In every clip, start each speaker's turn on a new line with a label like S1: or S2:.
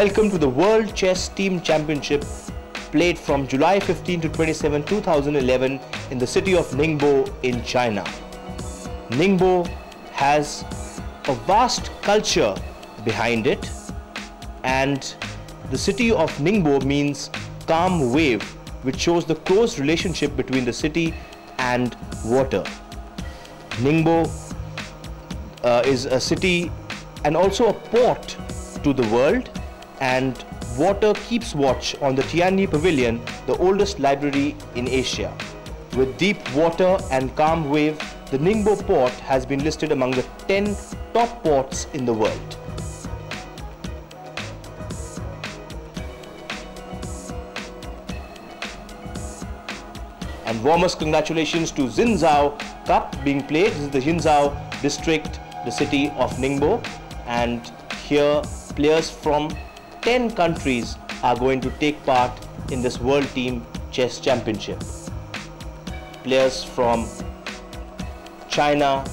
S1: Welcome to the World Chess Team Championship played from July 15 to 27, 2011 in the city of Ningbo in China. Ningbo has a vast culture behind it, and the city of Ningbo means calm wave, which shows the close relationship between the city and water. Ningbo is a city and also a port to the world, and water keeps watch on the Tianyi Pavilion, the oldest library in Asia. With deep water and calm wave, the Ningbo port has been listed among the 10 top ports in the world. And warmest congratulations to Yinzhou Cup being played. This is the Yinzhou district, the city of Ningbo, and here players from 10 countries are going to take part in this World Team Chess Championship. Players from China,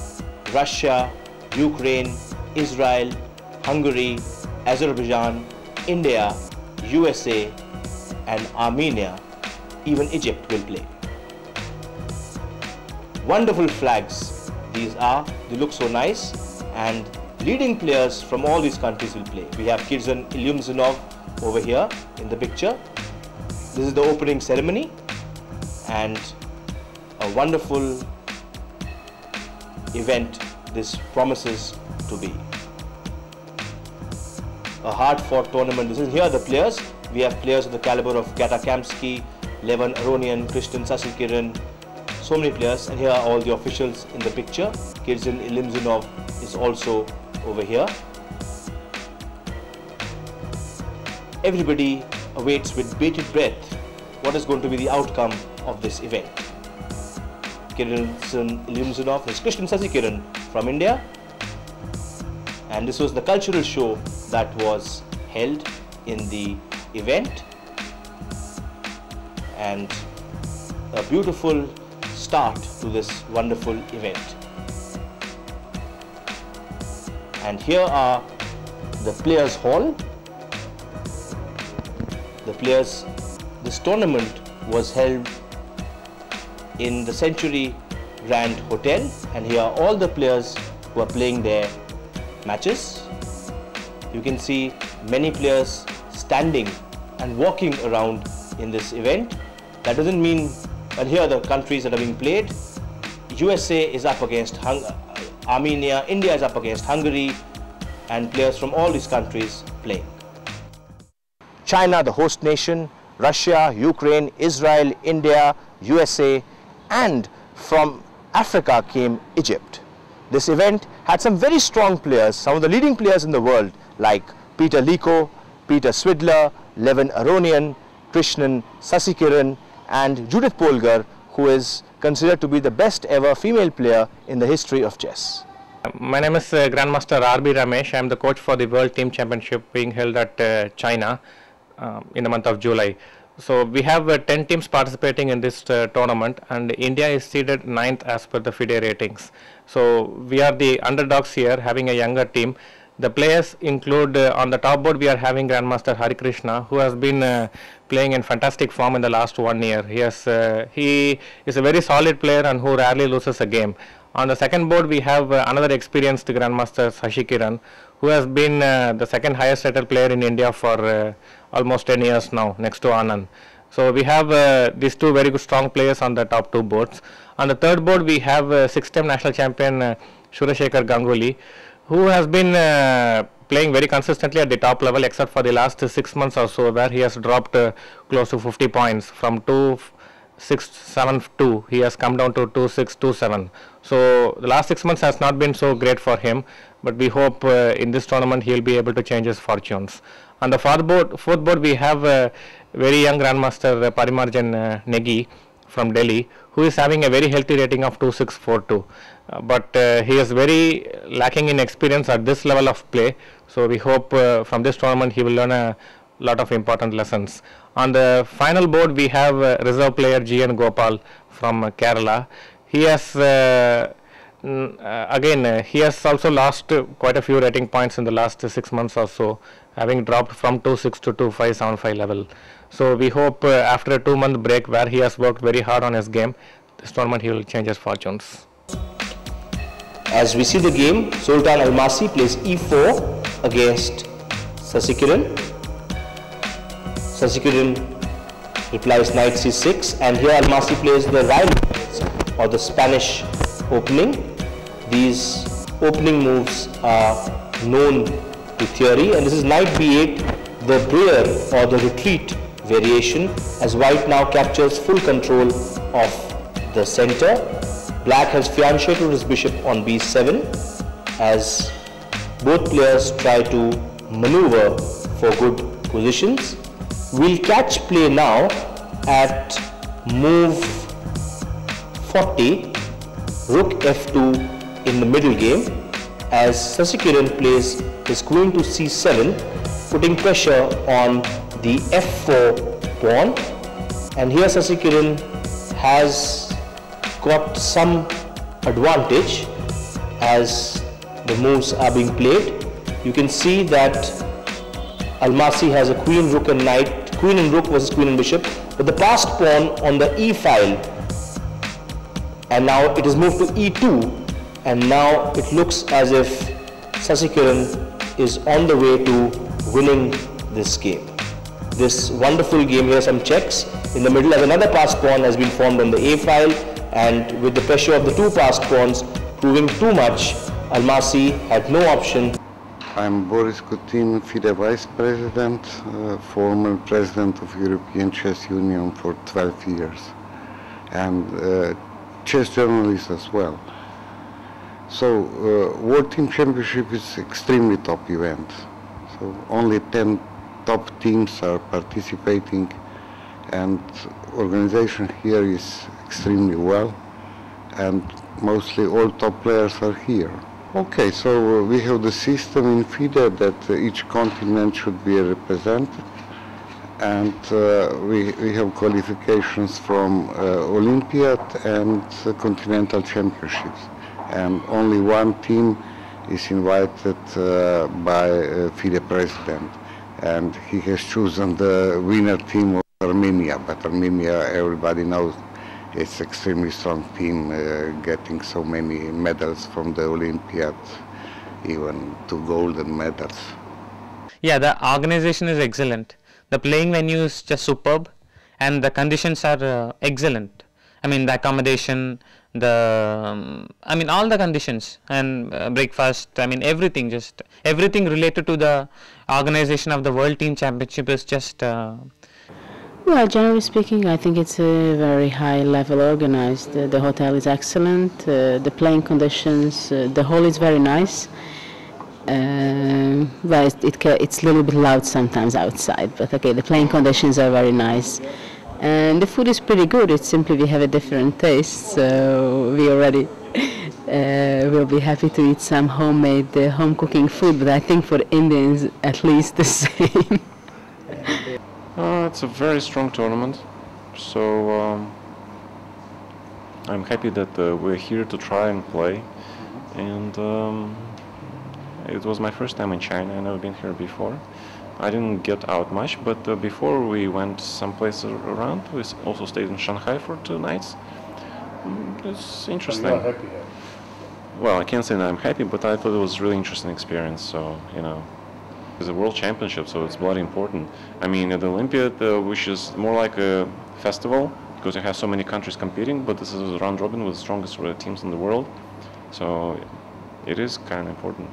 S1: Russia, Ukraine, Israel, Hungary, Azerbaijan, India, USA and Armenia. Even Egypt will play. Wonderful flags these are, they look so nice, and leading players from all these countries will play. We have Kirzhan Ilyumzhinov over here in the picture. This is the opening ceremony, and a wonderful event this promises to be. A hard-fought tournament. This is here the players. We have players of the caliber of Gata Kamsky, Levon Aronian, Krishnan Sasikiran, so many players, and here are all the officials in the picture. Kirzhan Ilyumzhinov is also over here. Everybody awaits with bated breath what is going to be the outcome of this event. Kirzhan Ilyumzhinov is Krishnan Sasikiran from India, and this was the cultural show that was held in the event, and a beautiful start to this wonderful event. And here are the Players' Hall. This tournament was held in the Century Grand Hotel, and here are all the players who are playing their matches. You can see many players standing and walking around in this event. That doesn't mean, and here are the countries that are being played. USA is up against Armenia, India is up against Hungary, and players from all these countries playing. China, the host nation, Russia, Ukraine, Israel, India, USA, and from Africa came Egypt. This event had some very strong players, some of the leading players in the world like Peter Liko, Peter Swidler, Levon Aronian, Krishnan Sasikiran, and Judith Polgar, who is considered to be the best ever female player in the history of chess.
S2: My name is Grandmaster R.B. Ramesh. I am the coach for the World Team Championship being held at China in the month of July. So we have 10 teams participating in this tournament, and India is seeded 9th as per the FIDE ratings. So we are the underdogs here, having a younger team. The players include, on the top board we are having Grandmaster Hari Krishna, who has been playing in fantastic form in the last 1 year. He is a very solid player and who rarely loses a game. On the second board we have another experienced Grandmaster Sasikiran, who has been the second highest rated player in India for almost 10 years now, next to Anand. So we have these two very good strong players on the top two boards. On the third board we have 6-time national champion Surashekar Ganguly, who has been playing very consistently at the top level, except for the last 6 months or so, where he has dropped close to 50 points from 2.672. He has come down to 2.627. So the last 6 months has not been so great for him, but we hope in this tournament he will be able to change his fortunes. On the fourth board we have very young Grandmaster Parimarjan Negi from Delhi, who is having a very healthy rating of 2.642. But he is very lacking in experience at this level of play. So we hope from this tournament he will learn a lot of important lessons. On the final board we have reserve player G.N. Gopal from Kerala. He has Again, he has also lost quite a few rating points in the last 6 months or so, having dropped from 2.6 to 2.575 level. So we hope after a 2-month break where he has worked very hard on his game, this tournament he will change his fortunes.
S1: As we see the game, Sultan Almasi plays e4 against Sasikiran. Sasikiran replies knight c6, and here Almasi plays the Rhine or the Spanish opening. These opening moves are known to theory, and this is knight b8, the Breer or the retreat variation, as white now captures full control of the center. Black has fianchetted his bishop on b7 as both players try to maneuver for good positions. We'll catch play now at move 40, rook f2 in the middle game, as Sasikiran plays his queen to c7, putting pressure on the f4 pawn. And here Sasikiran has got some advantage as the moves are being played. You can see that Almasi has a queen, rook and knight, queen and rook versus queen and bishop, but the passed pawn on the e file, and now it is moved to e2, and now it looks as if Sasikiran is on the way to winning this game. This wonderful game, here some checks in the middle as another passed pawn has been formed on the a file, and with the pressure of the two passed pawns proving too much, Almasi had no option.
S3: I'm Boris Kutin, FIDE Vice President, former President of European Chess Union for 12 years, and chess journalist as well. So, World Team Championship is extremely top event. So only 10 top teams are participating, and organization here is extremely well, and mostly all top players are here. Okay, so we have the system in FIDE that each continent should be represented, and we have qualifications from Olympiad and Continental Championships, and only one team is invited by FIDE president, and he has chosen the winner team of Armenia, but Armenia, everybody knows, it's extremely strong team, getting so many medals from the Olympiad, even 2 golden medals.
S4: Yeah, the organization is excellent. The playing venue is just superb, and the conditions are excellent. I mean, the accommodation, all the conditions, and breakfast, everything, just everything related to the organization of the World Team Championship is just...
S5: Well, generally speaking, I think it's a very high level organized. The hotel is excellent, the playing conditions, the hall is very nice. Well, it's a little bit loud sometimes outside, but okay, the playing conditions are very nice. And the food is pretty good. It's simply we have a different taste, so we already will be happy to eat some homemade home cooking food, but I think for Indians at least the same.
S6: It's a very strong tournament, so I'm happy that we're here to try and play, and it was my first time in China. I've never been here before. I didn't get out much, but before we went someplace around. We also stayed in Shanghai for 2 nights. It's interesting.
S7: Are you not happy yet?
S6: Well, I can't say that I'm happy, but I thought it was a really interesting experience, so, it's a world championship, so it's bloody important. I mean, at the Olympiad, which is more like a festival, because you have so many countries competing, but this is a round robin with the strongest teams in the world, so it is kind of important,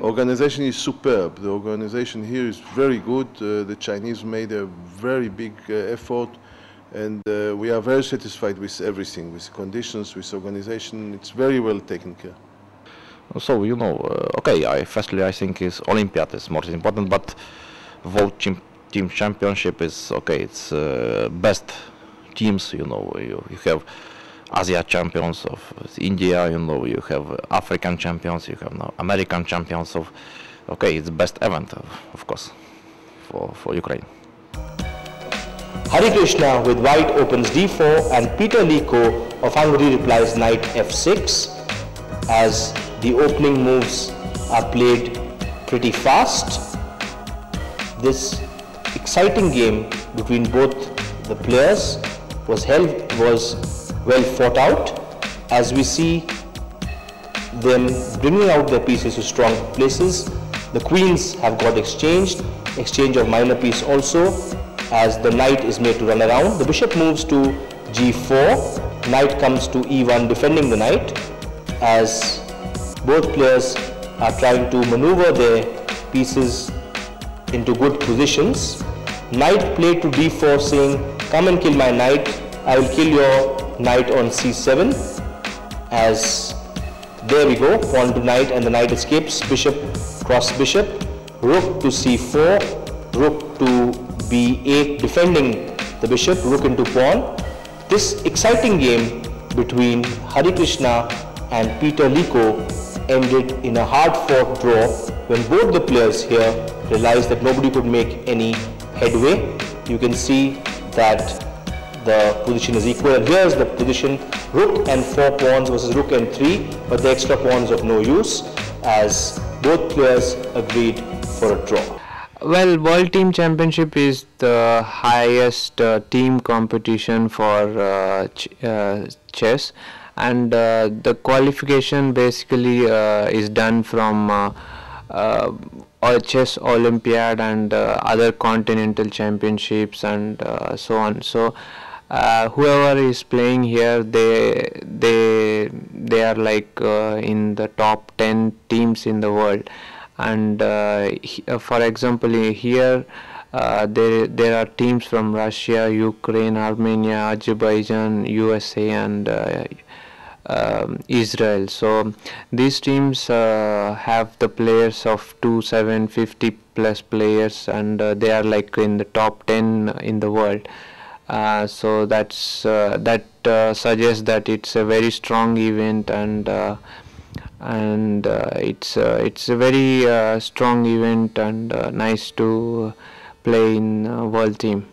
S7: Organization is superb. The organization here is very good. The Chinese made a very big effort, and we are very satisfied with everything, with conditions, with organization. It's very well taken care.
S8: So, firstly I think Olympiad is more important, but World Team Championship is okay, it's best teams, you have Asia champions of India, you have African champions, you have now American champions of, it's the best event, of course, for Ukraine.
S1: Hari Krishna with white opens d4 and Peter Liko of Hungary replies knight f6 as the opening moves are played pretty fast. This exciting game between both the players was well fought out as we see them bringing out their pieces to strong places. The queens have got exchange of minor piece also as the knight is made to run around. The bishop moves to g4, knight comes to e1 defending the knight as both players are trying to maneuver their pieces into good positions. Knight played to d4 saying, come and kill my knight, I will kill your knight on c7 as there we go, pawn to knight and the knight escapes, bishop cross bishop, rook to c4, rook to b8 defending the bishop, rook into pawn. This exciting game between Hari Krishna and Peter Liko ended in a hard-fought draw when both the players here realized that nobody could make any headway. You can see that the position is equal, and here's the position: rook and 4 pawns versus rook and 3, but the extra pawns of no use as both players agreed for a draw.
S9: Well, World Team Championship is the highest team competition for chess, and the qualification basically is done from chess Olympiad and other continental championships and so on. So whoever is playing here, they are like in the top 10 teams in the world. And for example, here there are teams from Russia, Ukraine, Armenia, Azerbaijan, USA, and Israel. So these teams have the players of 250 plus players, and they are like in the top 10 in the world. So that suggests that it's a very strong event, and it's a very strong event, and nice to play in World Team.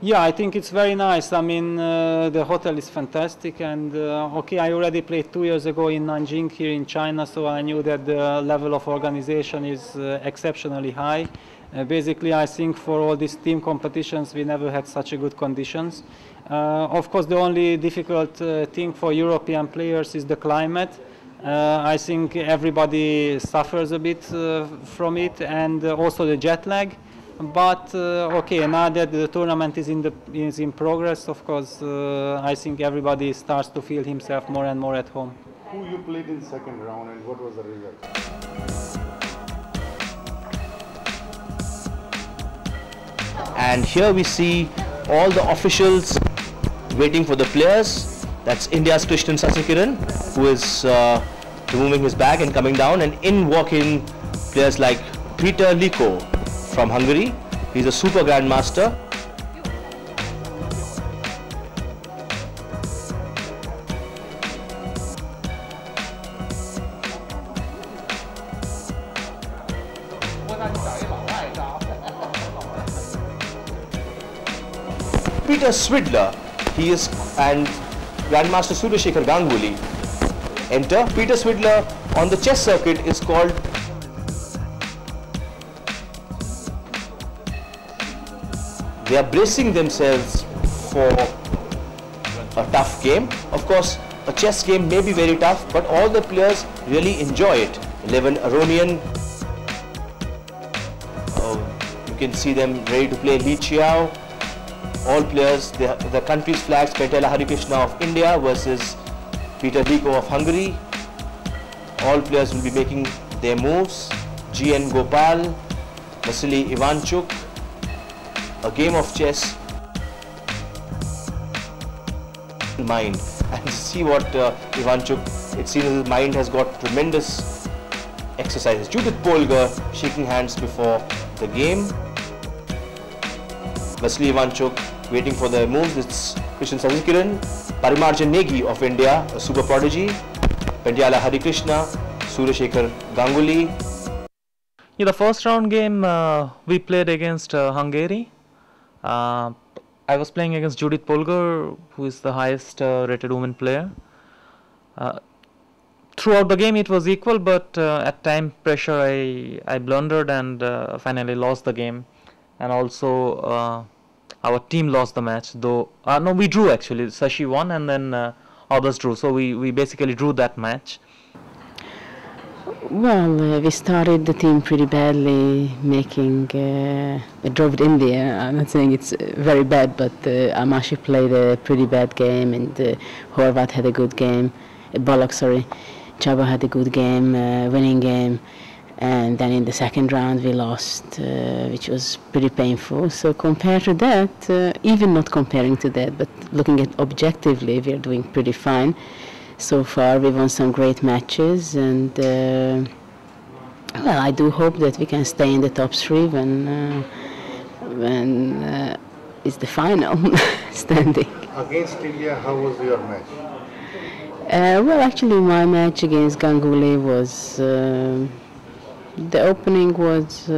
S10: Yeah, I think it's very nice. I mean, the hotel is fantastic, and okay, I already played 2 years ago in Nanjing here in China, so I knew that the level of organization is exceptionally high. Basically, I think for all these team competitions, we never had such a good conditions. Of course, the only difficult thing for European players is the climate. I think everybody suffers a bit from it, and also the jet lag. But okay, now that the tournament is in progress, of course, I think everybody starts to feel himself more and more at home.
S11: Who you played in second round, and what was the result?
S1: And here we see all the officials waiting for the players. That's India's Krishnan Sasikiran, who is removing his bag and coming down, and in walk in players like Peter Liko from Hungary. He's a super grandmaster. Peter Swidler, he is, and Grandmaster Surashekhar Ganguly enter. Peter Swidler on the chess circuit is called they are bracing themselves for a tough game. Of course, a chess game may be very tough, but all the players really enjoy it. 11 Aronian. You can see them ready to play Li Chiao. All players, the country's flags, Petela Harikrishna of India versus Peter Liko of Hungary. All players will be making their moves. G.N. Gopal, Vasily Ivanchuk. A game of chess mind, and see what Ivanchuk, it seems his mind has got tremendous exercises. Judith Polgar shaking hands before the game. Vasily Ivanchuk waiting for the moves. It's Krishnan Sasikiran, Parimarjan Negi of India, a super prodigy, Pendyala Harikrishna, Surashekhar Ganguly.
S12: Yeah, the first round game we played against Hungary.
S4: I was playing against Judith Polgar, who is the highest rated woman player. Throughout the game it was equal, but at time pressure I blundered and finally lost the game. And also our team lost the match, though no, we drew actually. Sashi won and then others drew, so we basically drew that match.
S5: Well, we started the team pretty badly, making a draw with India. I'm not saying it's very bad, but Amashi played a pretty bad game, and Horvat had a good game. Bullock, sorry. Chaba had a good game, winning game. And then in the second round we lost, which was pretty painful. So compared to that, even not comparing to that, but looking at objectively, we are doing pretty fine. So far we won some great matches, and well, I do hope that we can stay in the top three when it's the final standing.
S11: Against India, how was your match?
S5: Well, actually my match against Ganguly was, the opening was,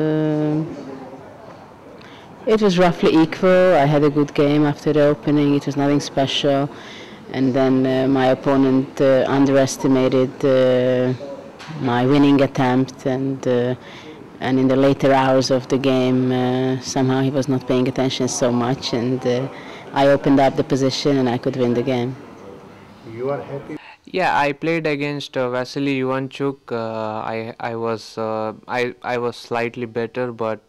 S5: it was roughly equal. I had a good game after the opening, it was nothing special. And then my opponent underestimated my winning attempt, and in the later hours of the game, somehow he was not paying attention so much, and I opened up the position and I could win the game.
S11: You are happy?
S9: Yeah, I played against Vasily Ivanchuk. I was slightly better, but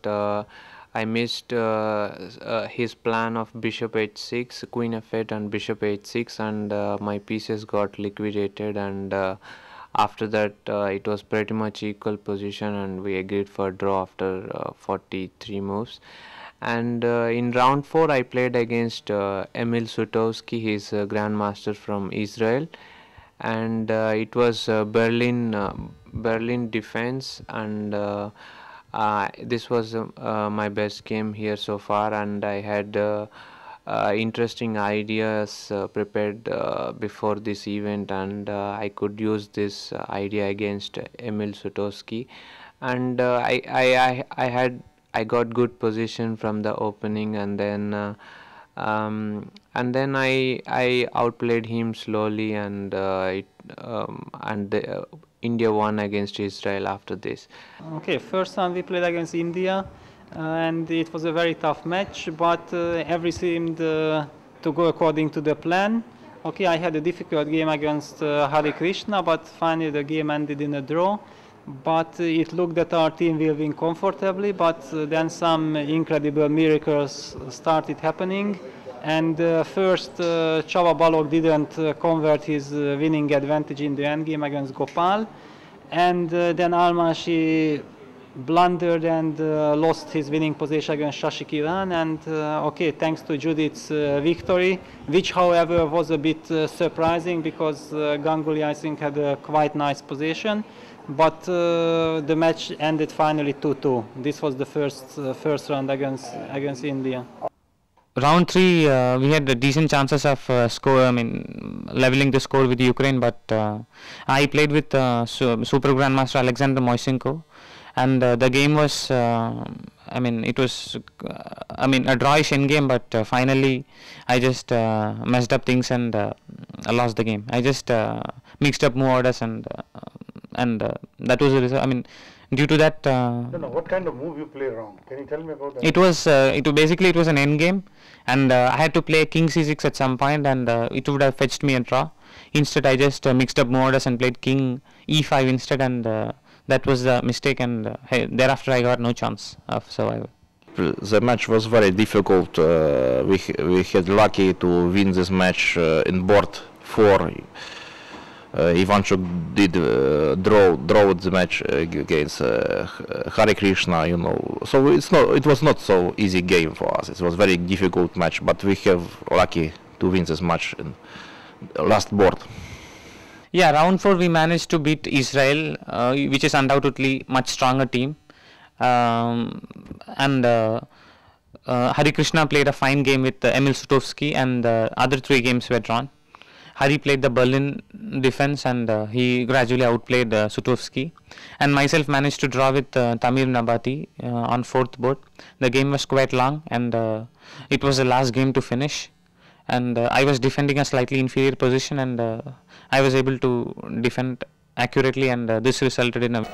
S9: I missed his plan of bishop h6, queen f8 and bishop h6, and my pieces got liquidated, and after that it was pretty much equal position and we agreed for a draw after 43 moves. And in round 4 I played against Emil Sutowski. He is a grandmaster from Israel, and it was Berlin defense, and this was my best game here so far, and I had interesting ideas prepared before this event, and I could use this idea against Emil Sutowski, and I got good position from the opening, and then I outplayed him slowly, and India won against Israel after this.
S10: Okay, first time we played against India, and it was a very tough match, but everything seemed to go according to the plan. Okay, I had a difficult game against Hari Krishna, but finally the game ended in a draw. But it looked that our team will win comfortably, but then some incredible miracles started happening. And first, Chava Balog didn't convert his winning advantage in the endgame against Gopal. And then Almashi blundered and lost his winning position against Shashi Kiran. And okay, thanks to Judith's victory, which however was a bit surprising because Ganguly, I think, had a quite nice position. But the match ended finally 2-2. This was the first round against India.
S4: Round 3, we had decent chances of leveling the score with Ukraine, but I played with Super Grandmaster Alexander Moisenko, and the game was, it was, a drawish end game, but finally I just messed up things and I lost the game. I just mixed up more orders, and that was the result. Due to that,
S11: what kind of move you play wrong? Can you tell me about that?
S4: It was an end game, and I had to play king c6 at some point, and it would have fetched me a draw. Instead, I just mixed up modus and played king e5 instead, and that was the mistake. And thereafter, I got no chance of survival.
S8: The match was very difficult. We had lucky to win this match in board 4. Ivanchuk did draw the match against Hare Krishna, So it was not so easy game for us. It was very difficult match, but we have lucky to win this match in last board.
S4: Yeah, round 4 we managed to beat Israel, which is undoubtedly much stronger team, and Hare Krishna played a fine game with Emil Sutowski, and the other 3 games were drawn. Hari played the Berlin defense, and he gradually outplayed Sutovsky. And myself managed to draw with Tamir Nabati on 4th board. The game was quite long, and it was the last game to finish. And I was defending a slightly inferior position, and I was able to defend accurately, and this resulted in a...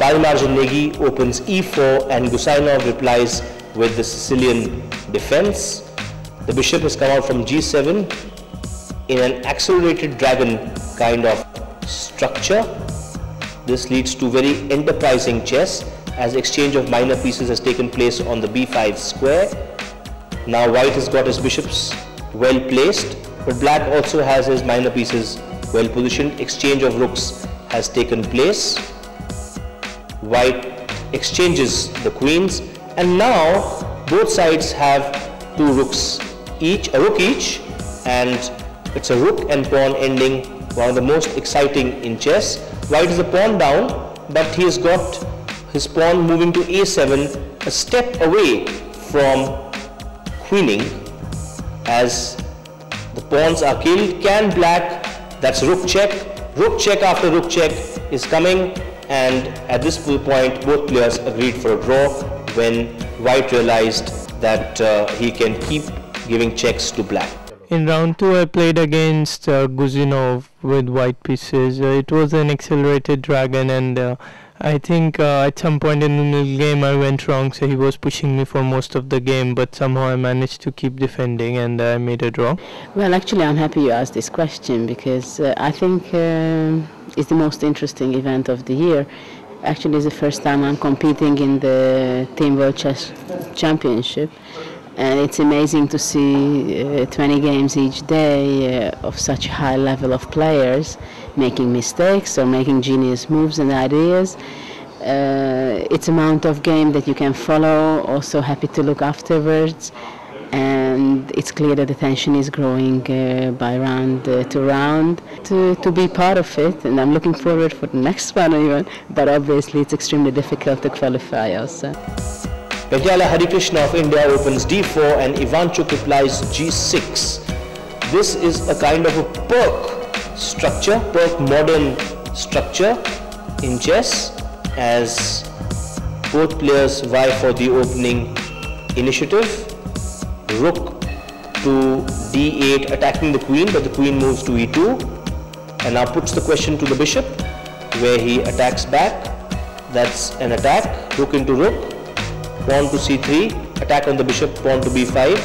S1: Parimarjan Negi opens e4 and Gusainov replies with the Sicilian defense. The bishop has come out from g7 in an accelerated dragon kind of structure. This leads to very enterprising chess as exchange of minor pieces has taken place on the b5 square. Now white has got his bishops well placed, but black also has his minor pieces well positioned. Exchange of rooks has taken place. White exchanges the queens, and now both sides have two rooks each, a rook each, and it's a rook and pawn ending, one of the most exciting in chess. White is a pawn down, but he has got his pawn moving to a7, a step away from queening. As the pawns are killed, can black, that's rook check after rook check is coming, and at this point both players agreed for a draw when white realized that he can keep giving checks to black.
S12: In round 2 I played against Guzinov with white pieces. It was an accelerated dragon, and I think at some point in the game I went wrong, so he was pushing me for most of the game, but somehow I managed to keep defending and I made a draw.
S5: Well, actually I'm happy you asked this question, because I think it's the most interesting event of the year. Actually it's the first time I'm competing in the Team World Chess Championship, and it's amazing to see 20 games each day of such a high level of players making mistakes or making genius moves and ideas. It's amount of game that you can follow, also happy to look afterwards, and it's clear that the tension is growing by round to round. To be part of it, and I'm looking forward for the next one even, but obviously it's extremely difficult to qualify also.
S1: Petyala Harikrishna of India opens d4 and Ivanchuk replies g6. This is a kind of a perk structure, perk modern structure in chess, as both players vie for the opening initiative. Rook to d8 attacking the queen, but the queen moves to e2 and now puts the question to the bishop, where he attacks back. That's an attack, rook into rook. Pawn to c3, attack on the bishop, pawn to b5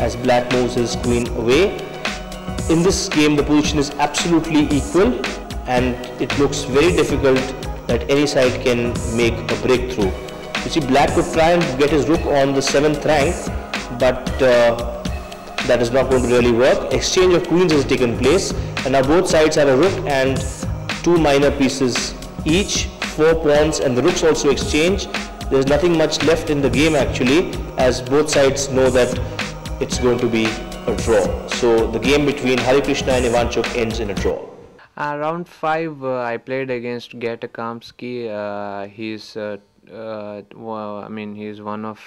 S1: as black moves his queen away. In this game the position is absolutely equal, and it looks very difficult that any side can make a breakthrough. You see, black could try and get his rook on the 7th rank, but that is not going to really work. Exchange of queens has taken place, and now both sides have a rook and two minor pieces each, 4 pawns, and the rooks also exchange. There's nothing much left in the game actually, as both sides know that it's going to be a draw. So the game between Harikrishna and Ivanchuk ends in a draw.
S9: Round 5 I played against Getakamsky. He's he's one of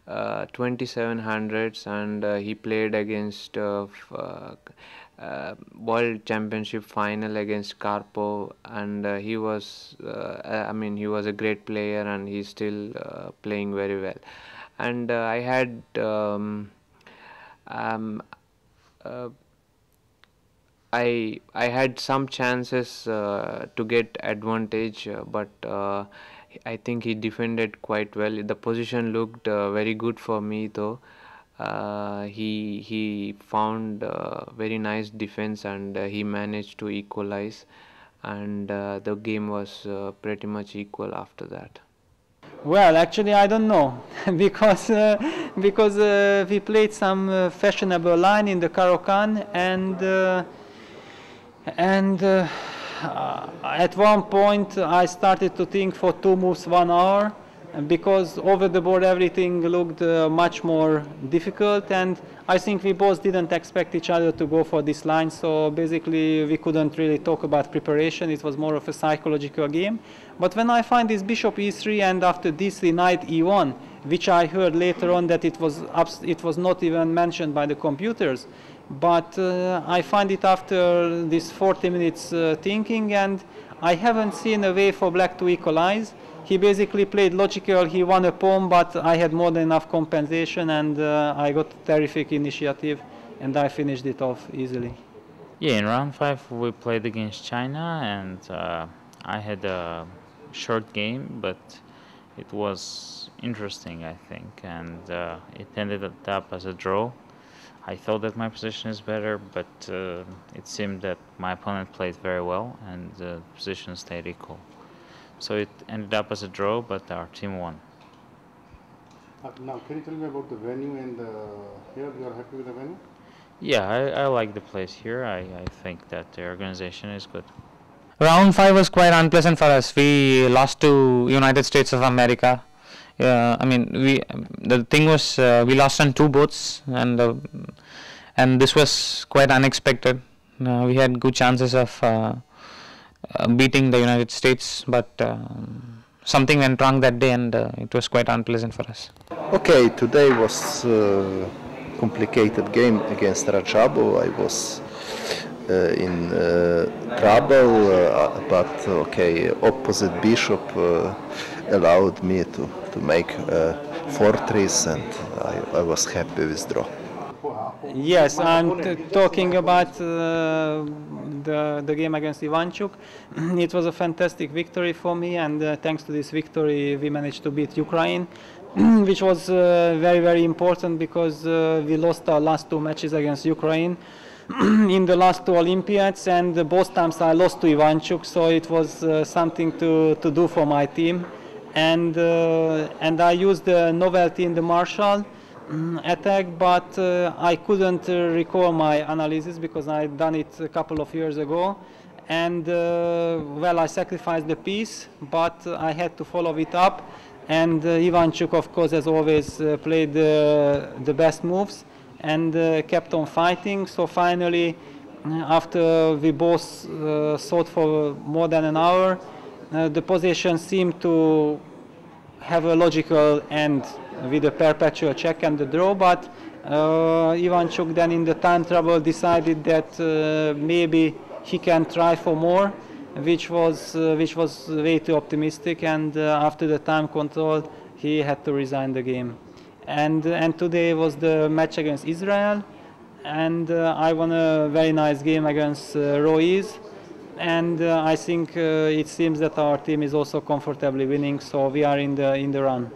S9: 2700s, and he played against World Championship final against Karpov, and he was he was a great player, and he's still playing very well. And I had I had some chances to get advantage, but I think he defended quite well. The position looked very good for me though. He found very nice defense, and he managed to equalize, and the game was pretty much equal after that.
S10: Well, actually I don't know, because we played some fashionable line in the Caro-Kann, and at one point I started to think for 2 moves 1 hour, because over the board everything looked much more difficult, and I think we both didn't expect each other to go for this line, so basically we couldn't really talk about preparation. It was more of a psychological game. But when I find this bishop e3 and after d3 knight e1, which I heard later on that it was not even mentioned by the computers, But I find it after this 40 minutes thinking, and I haven't seen a way for black to equalize. He basically played logical, he won a pawn, but I had more than enough compensation, and I got terrific initiative, and I finished it off easily.
S13: Yeah, in round 5 we played against China, and I had a short game, but it was interesting, I think, and it ended up as a draw. I thought that my position is better, but it seemed that my opponent played very well, and the position stayed equal. So it ended up as a draw, but our team won.
S11: Now, can you tell me about the venue and here? You are happy with the venue?
S13: Yeah, I like the place here. I think that the organization is good.
S4: Round 5 was quite unpleasant for us. We lost to United States of America. I mean, the thing was we lost on 2 boats, and this was quite unexpected. We had good chances of beating the United States, but something went wrong that day, and it was quite unpleasant for us.
S14: Okay, today was complicated game against Rajabo. I was in trouble, but okay, opposite bishop allowed me to make 4-3, and I was happy with draw.
S10: Yes, I'm talking about the game against Ivanchuk. It was a fantastic victory for me, and thanks to this victory we managed to beat Ukraine, which was very, very important, because we lost our last 2 matches against Ukraine in the last 2 Olympiads, and both times I lost to Ivanchuk, so it was something to do for my team. And I used the novelty in the martial attack, but I couldn't recall my analysis because I'd done it a couple of years ago, and well, I sacrificed the piece, but I had to follow it up, and Ivanchuk, of course, as always, played the best moves and kept on fighting. So finally, after we both fought for more than an hour, the position seemed to have a logical end with a perpetual check and the draw, but Ivanchuk then in the time trouble decided that maybe he can try for more, which was way too optimistic, and after the time control he had to resign the game. And today was the match against Israel, and I won a very nice game against Ruiz, and I think it seems that our team is also comfortably winning, so we are in the run.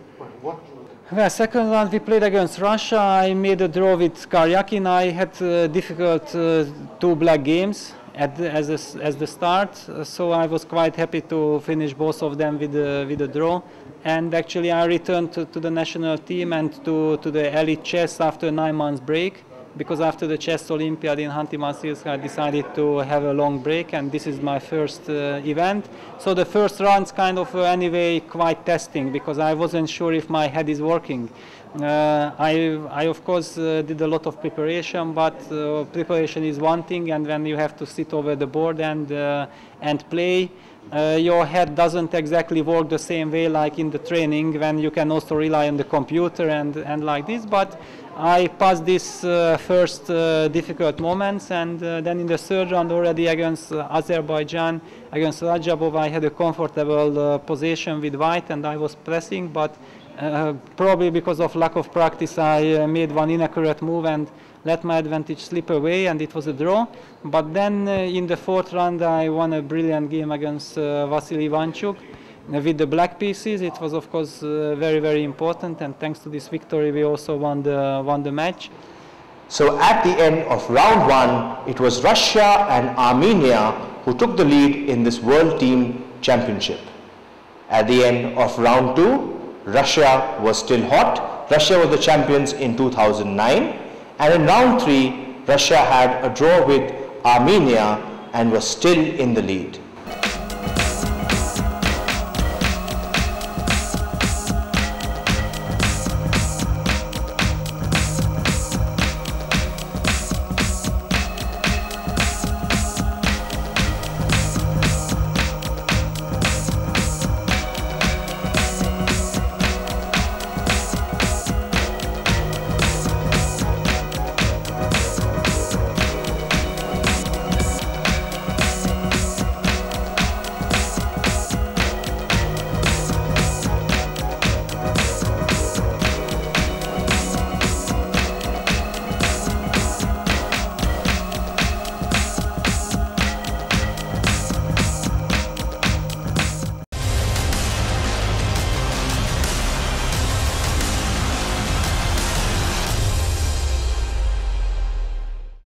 S10: Well, second round we played against Russia. I made a draw with Karyakin. I had difficult 2 black games as the start, so I was quite happy to finish both of them with a draw. And actually I returned to the national team and to the elite chess after a 9 months break, because after the chess Olympiad in Khanty-Mansiysk I decided to have a long break, and this is my first event. So the first round's kind of anyway quite testing, because I wasn't sure if my head is working. I of course did a lot of preparation, but preparation is one thing, and when you have to sit over the board and play, your head doesn't exactly work the same way like in the training, when you can also rely on the computer and like this. But I passed these first difficult moments, and then in the third round already against Azerbaijan, against Rajabov, I had a comfortable position with white, and I was pressing, but probably because of lack of practice I made one inaccurate move and let my advantage slip away, and it was a draw. But then in the 4th round I won a brilliant game against Vasily Ivanchuk with the black pieces. It was of course very, very important, and thanks to this victory we also won the match.
S1: So at the end of round 1, it was Russia and Armenia who took the lead in this World Team Championship. At the end of round 2, Russia was still hot. Russia was the champions in 2009, and in round 3, Russia had a draw with Armenia and was still in the lead.